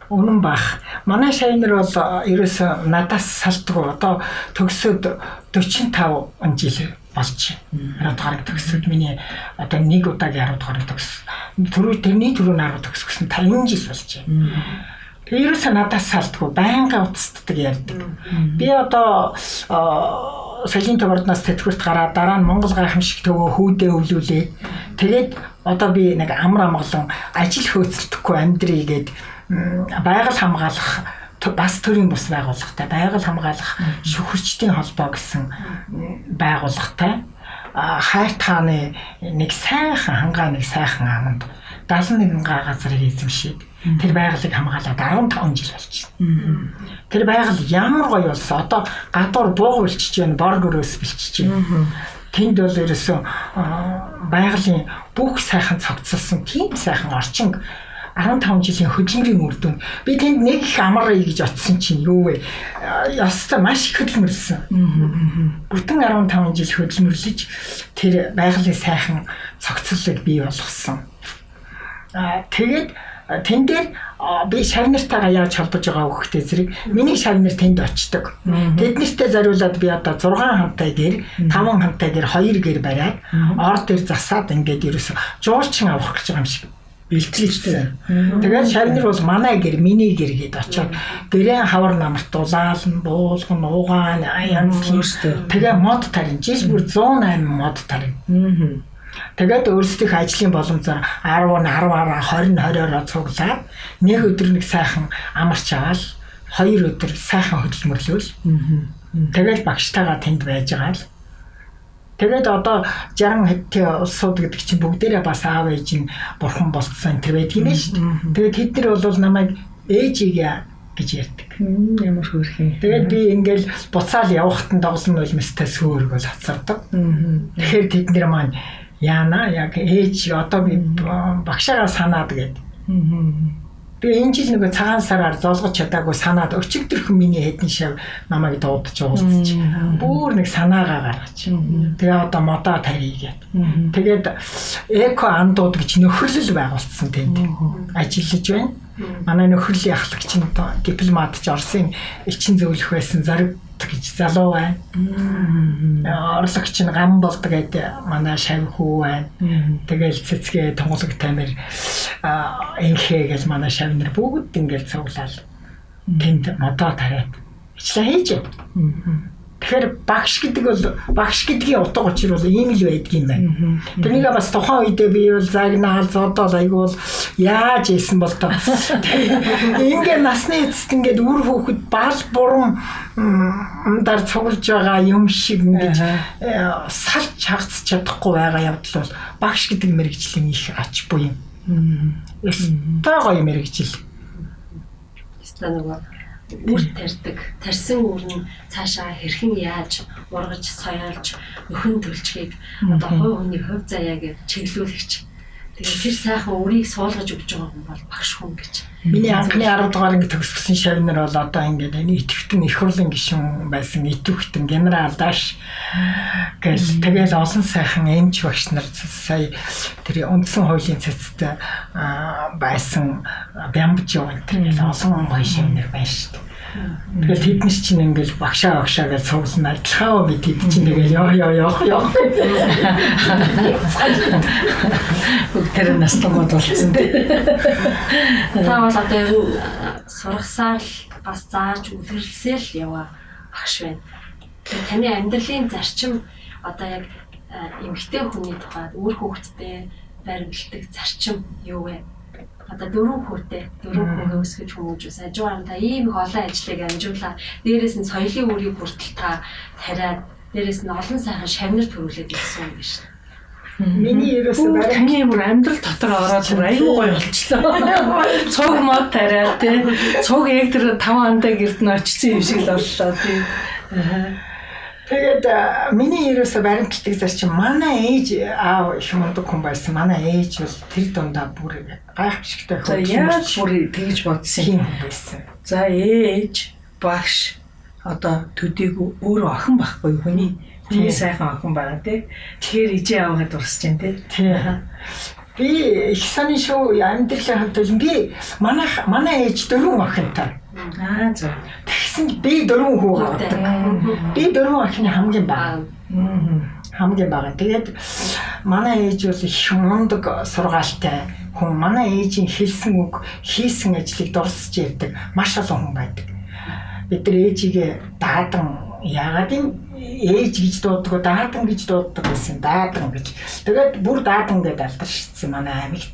Үнэн бах. Манай шайнер бол ерөөсөө надаас салдгүй. Одоо төгсөөд 45 жил болж байна. 10 гараг төгсөөд миний одоо нэг удаагийн 10 гараг төгс. Тэрний түрүү 10 төгсгсөн 50 жил болж байна. Тэр ерөөсөө надаас салдгүй. Байнга утасддаг ярьдаг. Би одоо соёлын төвөрднөөс тэтгэврт гараад дараа нь Монгол гайхамшиг төвөө хүүдээ өвлүүлээ. Тэгээд одоо би нэг амар амгалан ажил хөөцөлдөхгүй амьдрий гээд байгаль хамгаалах бас төрийн бус байгууллагатай байгаль хамгаалах шүхэрчдийн холбоо гэсэн байгууллагатай хайрт хааны нэг сайхан хангаа нэг сайхан аманд 71 газрыг эзэмшээд тэр байгалыг хамгаалаад 15 жил болчихсон. Тэр байгаль ямар гоё болсон. Одоо гадуур бууг билчиж байна, боргөрөөс билчиж байна. Тэнд бол ерөөсөө байгалийн бүх сайхан цогцолсон тийм сайхан орчин 15 жилийн хөдөлмөрийн үр дүн. Би тэнд нэг их амараа гэж очсон чинь юу вэ? Ястаа маш их хөдөлмөрлсөн. Бүтэн 15 жил хөдөлмөрлөж тэр байгалийн сайхан цогцлыг бий болгосон. Тэгээд тэн дээр би шавнартайгаа яаж холбож байгаа хөхтэй зэрэг миний шавнар тэнд очдог. Тэднэртэй зориулаад би одоо 6 хамтай гэр, 5 хамтай гэр, 2 гэр бариад ор дээр засаад ингээд ерөөсө жуулчин авах гэж байгаа юм шиг бэлтгэлжсэн. Тэгээд шавнар бол манай гэр, миний гэр гээд очоод гэрээ хавар намарт дулаална, буулган, уугаан, янз бүртэй. Тэгээ мод тарин, жил бүр 108 мод тарин. Тэгээд өөрсдийнх ажлын боломжоор 10, 20, 20-ороо цуглаад нэг өдөр нэг сайхан амарч аваад 2 өдөр сайхан хөдөлмөрлөөл. Тэгээд багштайгаа тэнд байж байгаа л. Тэгээд одоо 60 хэдтэй улсууд гэдэг чинь бүгдээрээ бас аав ээж нь бурхан болцсон тэр байдаг юм шүү дээ. Тэгээд тэд нар бол намайг ээжигээ гэж ярьдаг. Ямар хөөрхөн. Тэгээд би ингээл буцаал явахтан доглон нулимстай сүөрг бол хацардаг. Тэгэхээр тэд нар маань яана яг ээж одоо би багшаагаа санаад гээд. Би энэ жил нэг цагаан сараар золгож чадаагүй санаад өчигдөрхөн миний хэдэн шав намайг дуудаж уулзчих. Бүр нэг санаагаа гаргаж. Тэгээ одоо модоо тарья гээд. Тэгээд эко андууд гэж нөхөрлөл байгуулсан тэнд. Ажиллаж байна. Манай нөхөрлөлийн ахлагч нь дипломатч Оросын эчин зөвлөх байсан Зориг гэж залуу байна. Орлогч нь гам болдог гэдэг манай шав хүү байна. Тэгэл цэцгээ тонголог тамир инхээ гэж манай шавнар бүгд ингээл цуглаал. Тэнд модоо тараад ичлээ хийж. Тэгэхээр багш гэдгийн утга учир бол ийм л байдаг юм байна. Тэрнийг бас тухайн үедээ би бол загнаал зодол айгуул яаж ийсэн бол тоо. Ингээ насны эцэст ингээд үр хөөхд бал бурам дар цуглаж байгаа юм шиг ингэж салж хагц чадахгүй байгаа явдал бол багш гэдэг мэргэжлийн их ач буй юм. Өстой гоё мэргэжил. Өстой нөгөө үр тарьдаг. Тарьсан үр нь цаашаа хэрхэн яаж ургаж, соёолж, нөхөн төлчгийг одоо хувь хүний хувь заяа гэж чиглүүлэгч. Тэгээд тэр сайхан үрийг суулгаж өгч байгаа хүн бол багш хүн гэж. Миний анхны 10 дугаар анги төгсгсөн шавнар бол одоо ингээд энэ итгэвчтэн их хурлын гишүүн байсан итгэвчтэн генерал Даш гэж тэгэл олон сайхан эмч багш нар сая тэр үндсэн хуулийн цэцтэй байсан Бямбжоо энэ олон гоё шавнар байна шүү дээ. Тэгэл тэдний чинь ингээл багшаа гэж цуглана. Адилхан бид тэд чинь тэгэл ёо. Тэр наслангууд болсон тий. Та бол одоо ер нь сургасаар бас зааж үлгэрлсээл яваа багш байна. Тэгэхээр таны амьдралын зарчим одоо яг эмэгтэй хүний тухайд үр хөвгтдээ баримтлагдаг зарчим юу вэ? Одоо 4 хүүгээ өсгөж хүмүүжүүлсэн. Хажуугаар та ийм их олон ажлыг амжуулаад дээрээс нь соёлын үрийг хүртэл та тариад дээрээс нь олон сайхан шавнар төрүүлээд ирсэн юм байна шүү дээ. Миний ерөөсөө таны бүр амьдрал дотор ороод бүр аюу гоё болчихлоо. Цуг мод тариад тий. Цуг яг тэр 5 андаа гэрд нь очсон юм шиг л боллоо тий. Тэгээд миний ерөөсөө баримтлагдаг зарчим манай ээж аав их мундаг хүн байсан. Манай ээж бол тэр дундаа бүр гайхамшигтай хүн. Яг бүр тэгж бодсон юм байсан. За ээж, багш одоо төдийг өөрөө охин байхгүй хүний. Миний сайхан охин байгаа тий. Тэгэхээр ижээ аваад урсч जैन тий. Би их саний шүү амьдралын хамт би манай ээж 4 охинтой. За. Тэгсэн би 4 хүү авдаг. Би 4 охины хамгийн бага. Хамгийн бага. Тэгээд манай ээж бол их мундаг сургаалтай хүн. Манай ээжийн хэлсэн үг, хийсэн ажлыг дурсаж ярьдаг маш олон хүн байдаг. Бид нар ээжигээ даадан яагаад юм ээж гэж дууддаг, даадан гэж дууддаг гэсэн. Даадан гэж. Тэгээд бүр даадан гэдэг алдаршсан манай аймагт.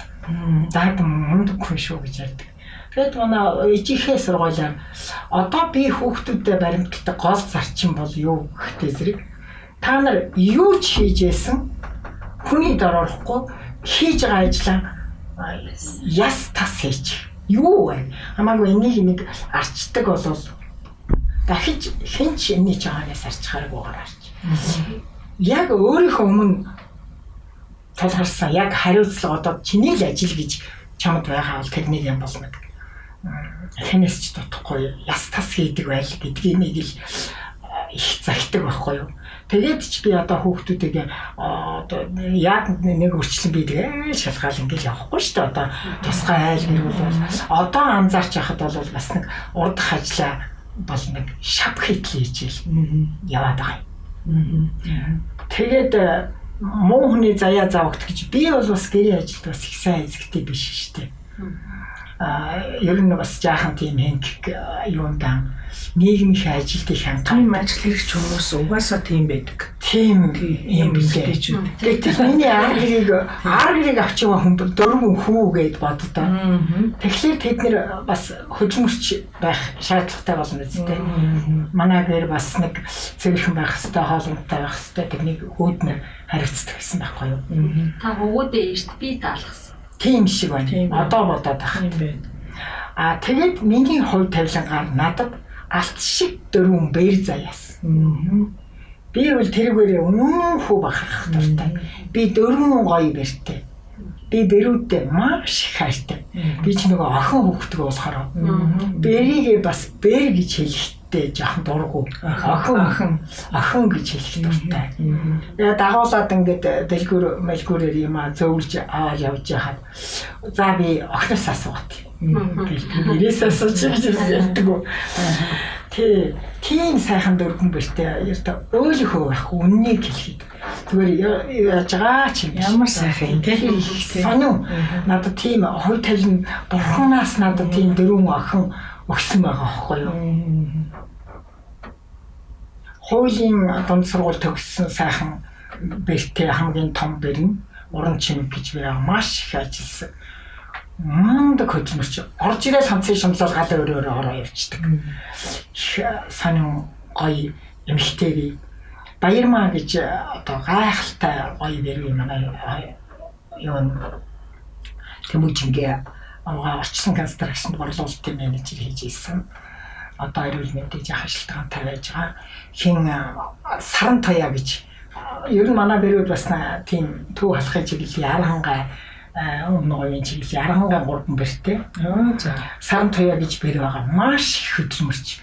Даадан мундаг хүн шүү гэж ярьдаг. Тэгээд манай ээжийнхээ сургуулиар одоо би хүүхдүүдэд баримтлагдаг гол зарчим бол юу гэхтэй зэрэг та нар юу ч хийжсэн хүний дор орохгүй хийж байгаа ажлаа яс тас хийж юу вэ? Хамаагүй энийг арчдаг болвол дахиж хинч энэ чаанаас арчхааргүйгээр арч. Яг өөрийнхөө өмнө тулгарсан яг хариуцлага одоо чиний л ажил гэж чамд байгаа бол тэрнийг юм болно. Хэнэс ч дутхгүй яс тас хийдэг байл гэдгийг л их захидаг байхгүй юу. Тэгээд ч би одоо хүүхдүүдээ одоо яг нэг үрчлэн би тэгээ шалгаал ингээл явахгүй шүү дээ. Одоо тусгай айл гэрүүл бол одоо анзаарч яхад бол бас нэг урдах ажиллаа бол нэг шав хийтэл хийжэл яваад байгаа юм. Тэгээд муу хүний заяа заавагт гэж би бол бас гэрийн ажилд бас их сайн эзэгтэй биш шүү дээ. Ер нь бас жаахан тийм хэнг юундан нийгмийн ажилтны хангалттай тийм ажил хэрэгч хүмүүс угаасаа тийм байдаг. Тийм юм билээ. Тэгээд миний аргыг авч яваа хүн дөрвөн хүү гэд боддоо. Тэгэхээр тэд нэр бас хөдөлмөрч байх шаардлагатай болно үстэй. Манай гэр бас нэг цэвэрхэн байх хэрэгтэй, хоолуйтай байх хэрэгтэй. Тэрнийг өөднөр хариуцдаг гэсэн байхгүй юу? Та өвгөөдөө эрт би даалгасан. Тийм шиг байна. Одоо бодоод байна. Тийм байна. Тэгээд миний хувь тавилангаар надад алт шиг дөрвөн бээр заяас. Би бол тэрүүгээр өмнөхөө бахарах дуртай. Би дөрвөн гоё бэртэй. Би бэрүүдтэй маш их хайртай. Би ч нөгөө охин хүүхдтэй болохоор бэрийгээ бас бэр гэж хэлэхдээ жоохон дургу. Охин гэж хэлэх дуртай. Тэгээд дагуулад ингээд дэлгүүрээр юм зөөвлж аваад явж яхад за би охиноос асуух. Гэрээс асууж ярьдаг. Тийм сайхан дөрвөн бэртэй ярьта өөлөхөө байхгүй үннийг хэлэхэд зүгээр яаж байгаа ч ямар сайхан тийм сонин надад тийм хувь тавилан бурханаас надад тийм дөрвөн охин өгсөн байгаа байхгүй юу. Хуулийн дунд сургууль төгссөн сайхан бэртэй хамгийн том бэр нь уран чимэг гэж байгаа маш их ажилласан. Мундаг хөдөлмөрч орж ирэл ханцын шумлал гал өрөөрөө ороо явчихдаг. Санин гоё эмхтэйг Баярмаа гэж одоо гайхалтай гоё бэрвээ манай юун Тэмүүжингээ орчлон констракшнд борлуулалтын менежер хийж ирсэн. Одоо эрүүл мэндийн жаахан шилтгаантай байж байгаа. Хин Саран Тоя гэж ер нь манай бэрүүд бас тийм төв халахын чиглэлийн Аранхангай өмнөгийн чиглэлийн Аранхангай 3 бэртэй. Саран Тоя гэж бэр байгаа. Маш их хөдөлмөрч.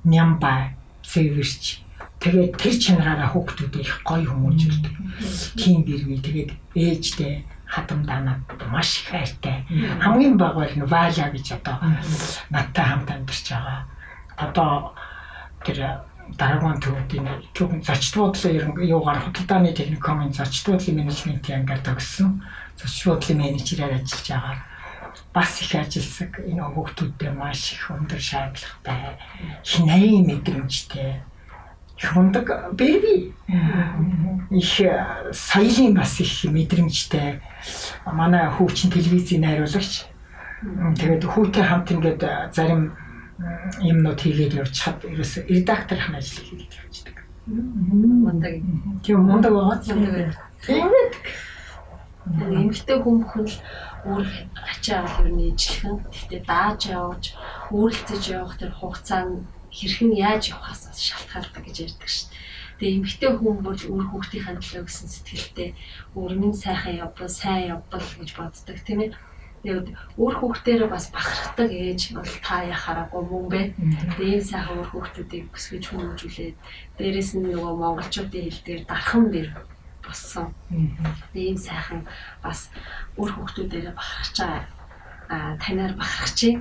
Нямбай, цэвэрч. Тэгээд тэр чанараараа хүүхдүүдээ их гоё хүмүүжүүлдэг. Тийм бэрвээ тэгээд ээжтэй хадамданаад маш их хайртай. Хамгийн бага бол Валя гэж одоо надтай хамт амьдарч байгаа. Одоо тэр дараагийн төвдийн түүхэн зочд буудлын юугаар худалдааны техникумын зочд буудлын менежментийн ангиар төгссөн. Зочд буудлын менежерээр ажиллаж байгаа. Бас их ажилласан энэ хүүхдүүдтэй маш их өндөр шаардлагатай, хинаян мэдрэмжтэй, хундаг бэби. Их соёлын бас их мэдрэмжтэй. Манай хүүчин телевизийн найруулагч. Тэгээд хүүтэй хамт ингээд зарим юмнууд хийгээд явчихад ерөөсө редакторын ажил хийгээд явчихдаг. Мундаг. Тийм мундаг байгаа. Тийм үү? Эмэгтэй хүн бүхэн л өөр ачаа авах юм ээжлэн. Гэхдээ дааж явж, өөрлөлтөж явах тэр хугацаанд хэрхэн яаж явахаас шалтгаалдаг гэж ярьдаг шүү дээ. Тэгээ эмэгтэй хүн бол өөр хүүхдийн төлөө гэсэн сэтгэлтэй өөрийн сайхан явбал, сайн явбал гэж боддог тийм ээ. Тэгээд өөр хүүхдээрээ бас бахархдаг ээж бол та яхаараагүй мөн бэ. Тэгээ ийм сайхан өөр хүүхдүүдийг өсгөж хүмүүжүүлээд дээрэс нь нөгөө монголчуудын хэлдгээр дархан бэр боссон. Тэгээ ийм сайхан бас өөр хүүхдүүдээрээ бахархаж байгаа танаар бахархчих.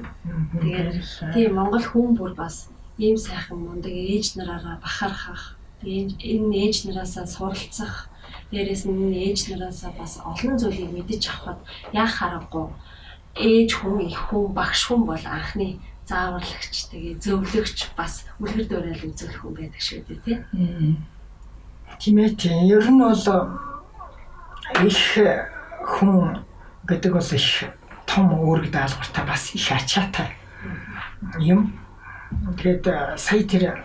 Тэгээд тийм монгол хүн бүр бас ийм сайхан мундаг ээж нараараа бахархах, энэ ээж нараасаа суралцах, дээрээс нь ээж нараасаа бас олон зүйлийг мэдэж авахд яах аргагүй ээж хүн, их хүн, багш хүн бол анхны зааварлагч, тэгээ зөвлөгч бас үлгэр дуурайл үзүүлэх хүн байдаг шүү дээ тийм. Тийм ээ тийм. Ер нь бол их хүн гэдэг бол их том үүрэг даалгавартай бас их ачаатай юм. Тэгээд сая тэр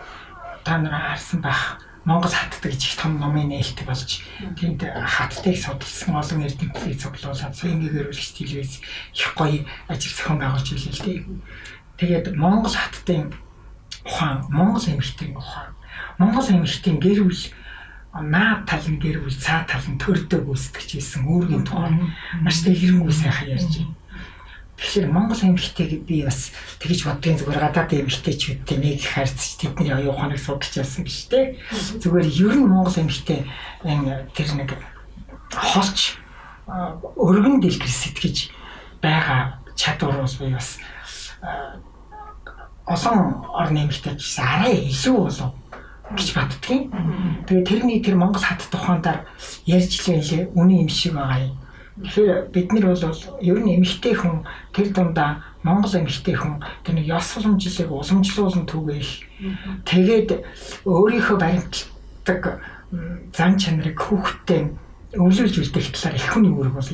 та нараа харсан байх Монгол хатдаг гэж их том номын нээлт болж тэнд хаттыг судалсан олон эрдэмтдийг цуглуулад сэнгээр үлгэж телевиз их гоё ажил зохион байгуулж ирлээ л дээ. Тэгээд Монгол хаттын ухаан, Монгол эмэгтэйн ухаан, Монгол эмэгтэйн гэр бүл наад тал нь гэр бүл цаа тал нь төрдөг үүсгэж ийсэн үүргийн тухай маш дэлгэрэнгүй сайхан ярьж байна. Тэгэхээр Монгол эмэгтэйг би бас тэгж бодгийн зүгээр гадаад эмэгтэйчүүдтэй нэг харьцаж тэдний оюуханыг судалж явсан биш те. Зүгээр ер нь Монгол эмэгтэй тэр нэг холч өргөн дэлгэр сэтгэж байгаа чадвараас би бас олон орны эмэгтэйч арай илүү болов гэж боддгийн. Тэгээ тэрний тэр Монгол хат тухайдаар ярьж лээ үний юм шиг байгаа юм. Тэгэхээр бид нар бол ер нь эмэгтэй хүн тэр дундаа Монгол эмэгтэй хүн тэр нэг ёс уламжлалыг уламжлуулан түгээх тэгээд өөрийнхөө баримтлагдаг зан чанарыг хүүхдэд өвлүүлж үлдэх талаар их хүний үүрэг бол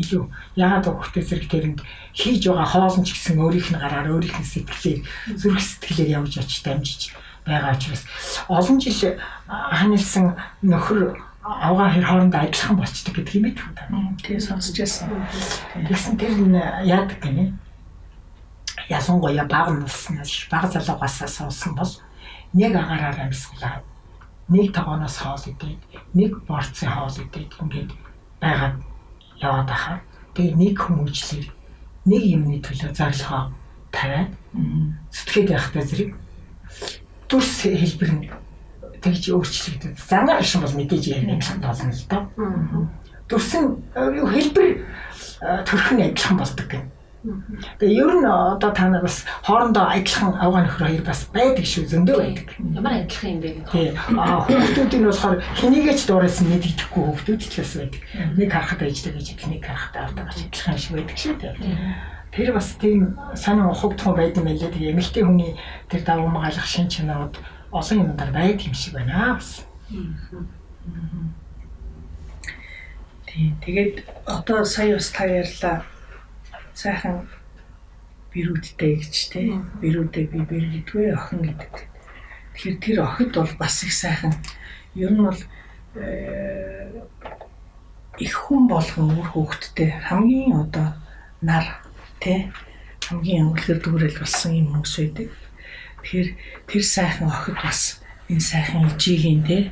илүү яагаад хүүхдэд зэрэг тэрэнд хийж байгаа хоолн ч гэсэн өөрийнх нь гараар өөрийнх нь сэтгэлээр зүрх сэтгэлээр явж очиж дамжиж байгаа учраас олон жил ханилсан нөхөр авгаа хэр хоорондоо адилхан болчдөг гэдэг юм байна. Тэгээ сонсч байсан. Тэгсэн тэр нь яадаг гинэ. Ялангуяа бага наснаас бага залуугаас сонсон бол нэг агаараар амьсгалаа. Нэг тогооноос хоол идээд, нэг порцын хоол идээд ингээд байгаад яваад ахаа. Тэгээ нэг хүмүүжлэр нэг юмны төлөө зарлахаа тавиад зүтгээд явахдаа зэрэг дүрс хэлбэр нь тэгж өөрчлөгдөв. Зангаар шин бол мэдээж ярина гэсэн болно л доо. Дүрсэн хэлбэр төрхөн адилхан болдог гэнэ. Тэгээ ер нь одоо та нар бас хоорондоо адилхан авгаа нөхөр хоёр бас байдаг шүү, зөндөө байдаг. Ямар адилхан юм бэ гэх. Тий. Хүүхдүүд нь болохоор хэнийгээч дуурайсан мэддэхгүй хүүхдүүд ч бас байдаг. Нэг харахад ээжтэй гэж нэг харахад авдаг гэж адилхан шиг байдаг шүү дээ. Тэр бас тийм санаа ухагдсан байдаг мэлээ. Тэгээ эмэгтэй хүний тэр давуу магаалах шин чанарууд олон юмдаар байдаг юм шиг байна бас. Тэгээд одоо сая бас та ярьлаа. Сайхан бирүүдтэй гэж тий. Бирүүдээ би бэргэдгүй охин гэдэг. Тэгэхээр тэр охид бол бас их сайхан. Ер нь бол их хүн болгон үр хүүхэдтэй хамгийн одоо нар тий хамгийн өнгөлөөр дүүрэл болсон юм хүмүүс байдаг. Тэгэхээр тэр сайхан охид бас энэ сайхан ижигийн тий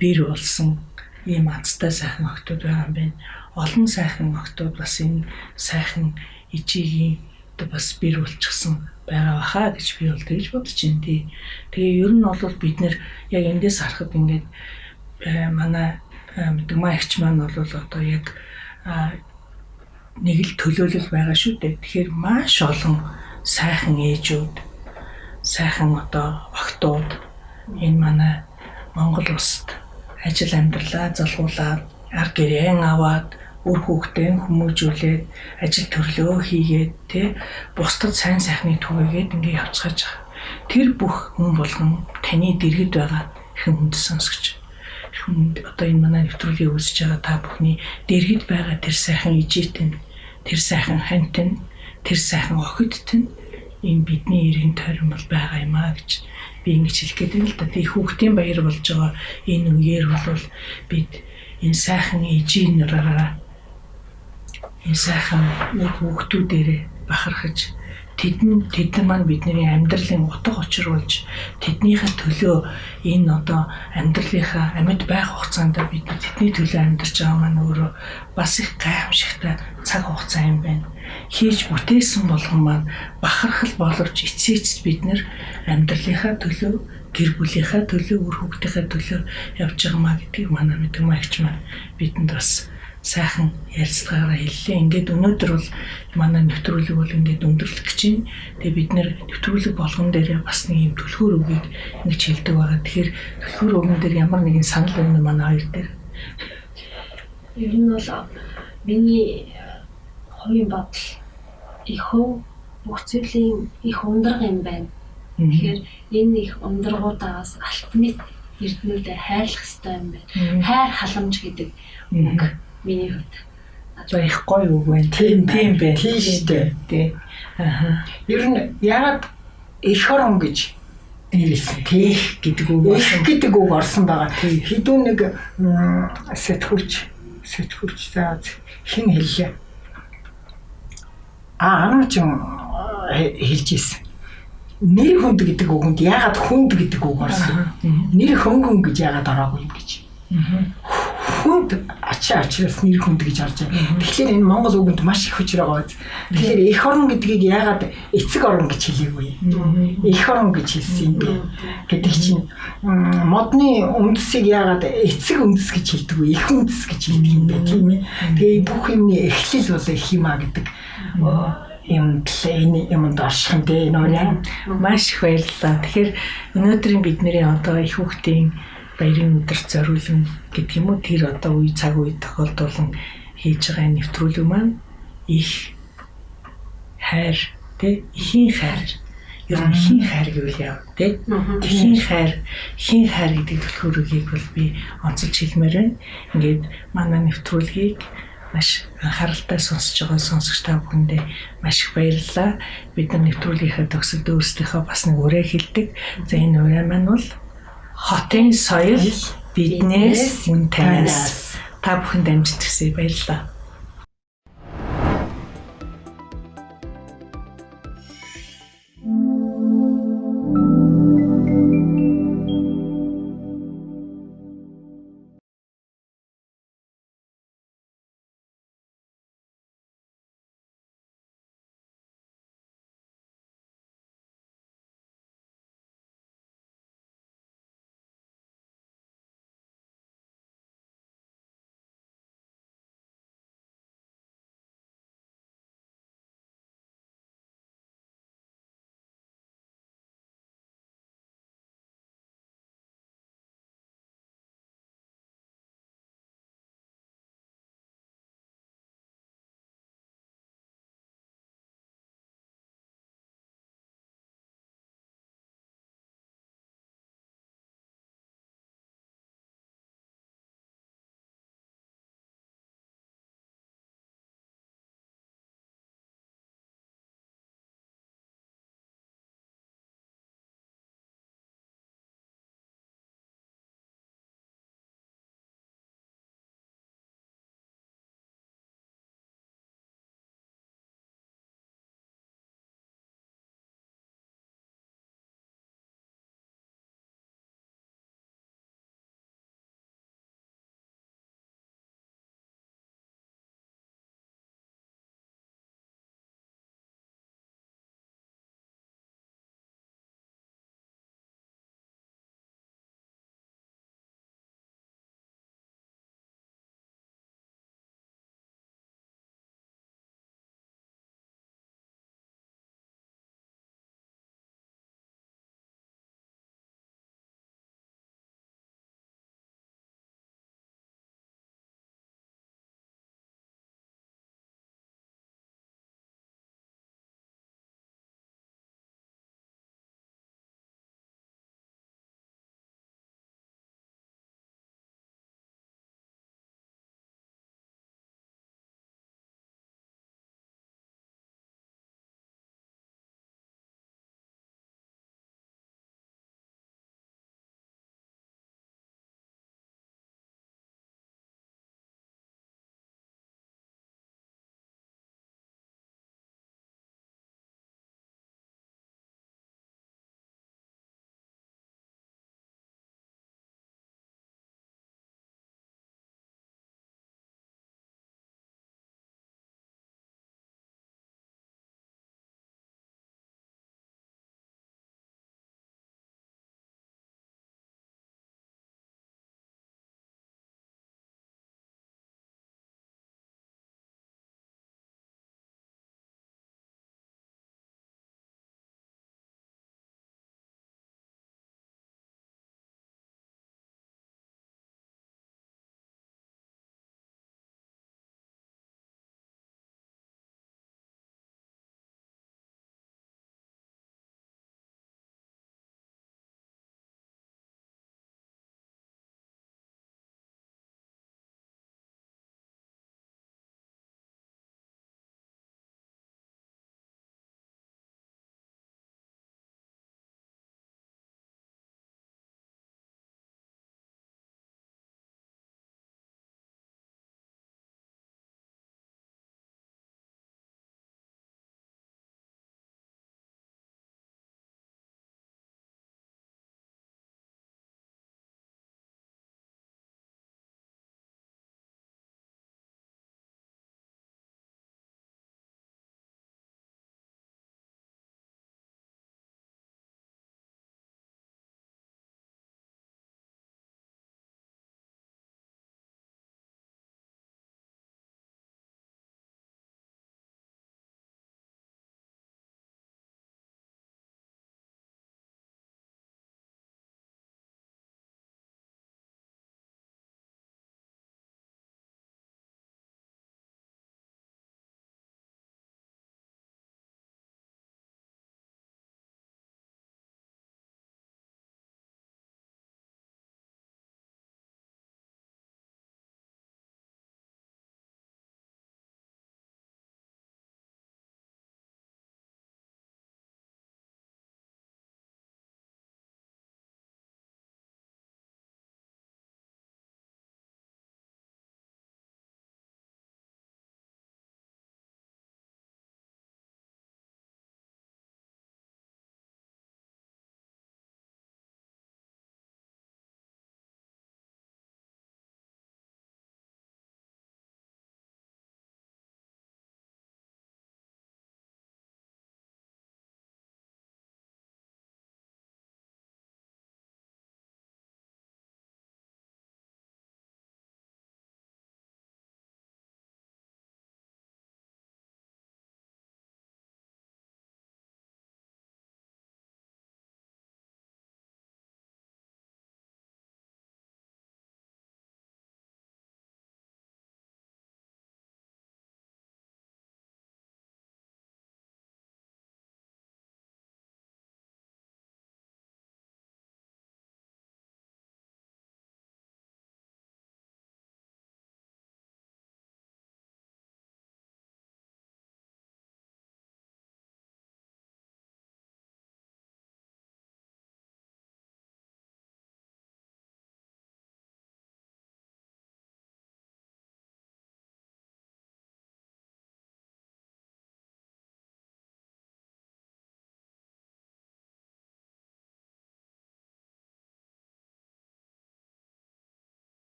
бэр болсон ийм азтай сайхан охтууд байгаа юм байна. Олон сайхан охтууд бас энэ сайхан ижигийн бас бэр болчихсон байгаа баха гэж би бол тэгж бодож байна тий. Тэгээ ер нь бол бид нэр яг эндээс харахад ингээд манай мэдгмаа ихч маань бол одоо яг нэг л төлөөлөл байгаа шүү дээ. Тэгэхээр маш олон сайхан ээжүүд, сайхан одоо охтууд энэ манай Монгол улсад ажил амьдралаа залгуулаад ар гэрэн аваад үр хүүхдээ хүмүүжүүлээд ажил төрлөө хийгээд тий бусдад сайн сайхныг түгээгээд ингээд явцгааж байгаа. Тэр бүх хүн болгон таны дэргэд байгаа их хүнд сонсгоч. Хүнд одоо энэ манай нэвтрүүлгийг үзэж байгаа та бүхний дэргэд байгаа тэр сайхан ижийтэн, тэр сайхан хантэн, тэр сайхан охидтэн энэ бидний эрийн тойрон бол байгаа юм аа гэж би ингэж хэлэх гээд байна л да. Тэгээ хүүхдийн баяр болж байгаа энэ үеэр бол бид энэ сайхан ижийн нураараа энэ сайхан хүүхдүүдээрээ бахархаж тэдэн маань бидний амьдралын утга учир болж тэднийхээ төлөө энэ одоо амьдралынхаа амьд байх хугацаанд бид тэдний төлөө амьдарч байгаа маань өөрөө бас их гайхамшигтай цаг хугацаа юм байна. Хийж бүтээсэн болгон маань бахархал боловч эцээц бид нэр амьдралынхаа төлөө, гэр бүлийнхаа төлөө, үр хүүхдийнхээ төлөө явж байгаа маа гэдгийг манай мэдгмаа ихч маань бидэнд бас сайхан ярилцлагаараа хэллээ. Ингээд өнөөдөр бол манай нэвтрүүлэг бол ингээд өндөрлөх гэж байна. Тэгээ бид нэр нэвтрүүлэг болгон дээр бас нэг юм түлхүүр үгийг ингэж хэлдэг байгаа. Тэгэхээр түлхүүр үгэн дээр ямар нэгэн санал байна уу манай хоёр дээр? Ер нь бол миний хувийн бодол их бүх зүйлийн их ундраг юм байна. Тэгэхээр энэ их ундрагуудаас алтныг эрдэнэтэй хайрлах хэрэгтэй юм байна. Хайр халамж гэдэг үг миний хувьд за их гоё үг байна. Тийм байна. Тийм шүү дээ. Тий. Ер нь яагаад эх орон гэж ирсэн тех гэдэг үг орсон байгаа. Хэдүүн нэг сэтгүүлч за хэн хэллээ. Анаач хэлж ирсэн. Нэр хүнд гэдэг үгэнд яагаад хүнд гэдэг үг орсон? Нэр хөнгөн гэж яагаад ороогүй юм гэж. Хүнд ачаас нэр хүнд гэж орж байгаа. Тэгэхээр энэ монгол үгэнд маш их хүчрэг байгаа. Тэгэхээр эх орон гэдгийг яагаад эцэг орон гэж хэлээгүй? Эх орон гэж хэлсэн юм бэ? Гэдэг чинь модны үндэсийг яагаад эцэг үндэс гэж хэлдэг вэ? Эх үндэс гэж хэлдэг юм бэ, тийм ээ? Тэгээ бүх юмны эхлэл бол эх юмаа гэдэг юмд орших дээ нөрөө. Маш их баярлалаа. Тэгэхээр өнөөдрийн бидний одоо их хүүхдийн баярын өдөр зориулсан гэдэг юм уу, тэр одоо үе цаг үе тохиолдуулан хийж байгаа нэвтрүүлэг маань их хайр тэ ихийн хайр. Ер нь ихийн хайр гэвэл яа тэ? Ихийн хайр гэдэг төлхөөрөгийг бол би онцолж хэлмээр байна. Ингээд манай нэвтрүүлгийг маш анхааралтай сонсож байгаа сонсогч та бүхэндээ маш их баярлалаа. Бид нар нэвтрүүлгийнхаа төгсөлд өөрсдийнхөө бас нэг ураа хэлдэг. За энэ ураа маань бол хотын соёл биднээс үн танаас. Та бүхэнд амжилт хүсье. Баярлалаа.